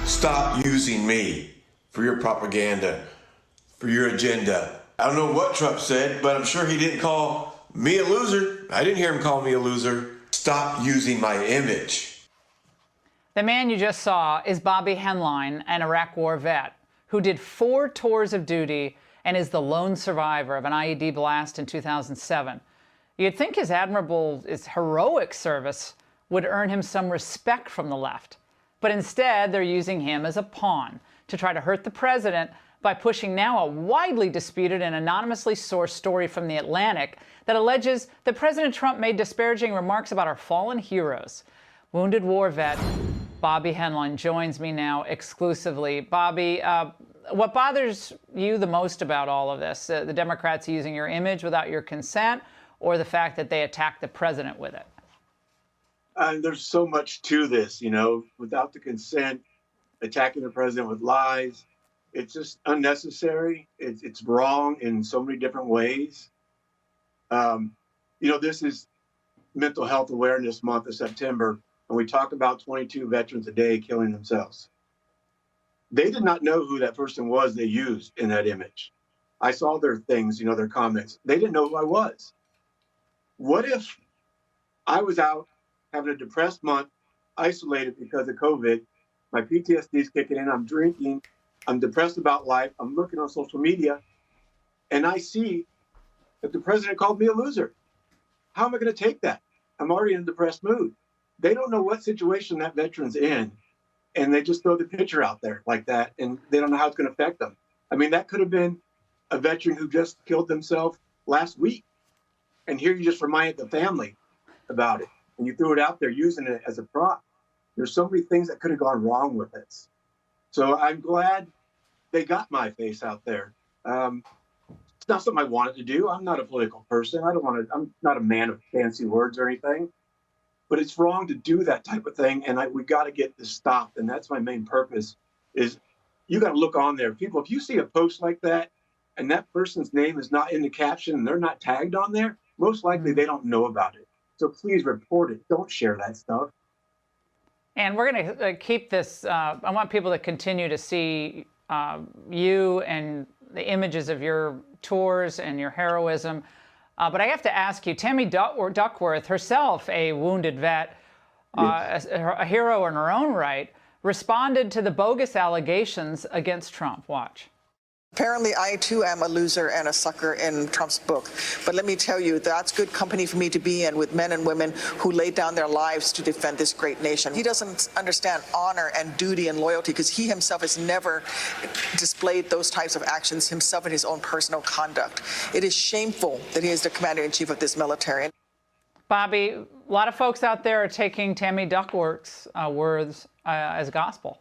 Stop using me for your propaganda, for your agenda. I don't know what Trump said, but I'm sure he didn't call me a loser. I didn't hear him call me a loser. Stop using my image. The man you just saw is Bobby Henline, an Iraq War vet who did 4 tours of duty and is the lone survivor of an IED blast in 2007. You'd think his heroic service would earn him some respect from the left. But instead, they're using him as a pawn to try to hurt the president by pushing now a widely disputed and anonymously sourced story from The Atlantic that alleges that President Trump made disparaging remarks about our fallen heroes. Wounded war vet Bobby Henline joins me now exclusively. Bobby, what bothers you the most about all of this? The Democrats using your image without your consent, or the fact that they attacked the president with it? There's so much to this, without the consent, attacking the president with lies. It's just unnecessary. It's wrong in so many different ways. This is Mental Health Awareness Month of September, and we talk about 22 veterans a day killing themselves. They did not know who that person was they used in that image. I saw their things, their comments. They didn't know who I was. What if I was out having a depressed month, isolated because of COVID, my PTSD is kicking in, I'm drinking, I'm depressed about life, I'm looking on social media, and I see that the president called me a loser? How am I going to take that? I'm already in a depressed mood. They don't know what situation that veteran's in, and they just throw the picture out there like that, and they don't know how it's going to affect them. I mean, that could have been a veteran who just killed themselves last week, and here you just reminded the family about it, and you threw it out there using it as a prop. There's so many things that could have gone wrong with this. So I'm glad they got my face out there. It's not something I wanted to do. I'm not a political person. I'm not a man of fancy words or anything. But it's wrong to do that type of thing, and we got to get this stopped. And that's my main purpose. Is you got to look on there, people. If you see a post like that, and that person's name is not in the caption, and they're not tagged on there, most likely they don't know about it. So please report it. Don't share that stuff. And we're going to keep this. I want people to continue to see you and the images of your tours and your heroism. But I have to ask you, Tammy Duckworth, herself a wounded vet, Yes. a hero in her own right, responded to the bogus allegations against Trump. Watch. Apparently, I too am a loser and a sucker in Trump's book. But let me tell you, that's good company for me to be in with men and women who laid down their lives to defend this great nation. He doesn't understand honor and duty and loyalty because he himself has never displayed those types of actions himself in his own personal conduct. It is shameful that he is the commander-in-chief of this military. Bobby, a lot of folks out there are taking Tammy Duckworth's words as gospel.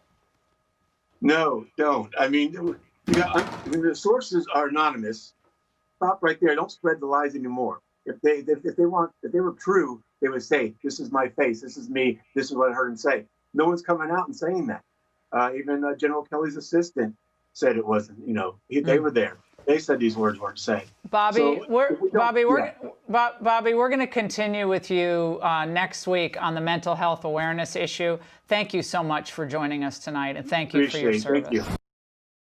No, don't. I mean, the sources are anonymous. Stop right there. Don't spread the lies anymore. If they were true, they would say, "This is my face. This is me. This is what I heard him say." No one's coming out and saying that. Even General Kelly's assistant said it wasn't. They were there. They said these words weren't said. Bobby, So, Bobby, we're going to continue with you next week on the mental health awareness issue. Thank you so much for joining us tonight, and thank you for your service. Thank you.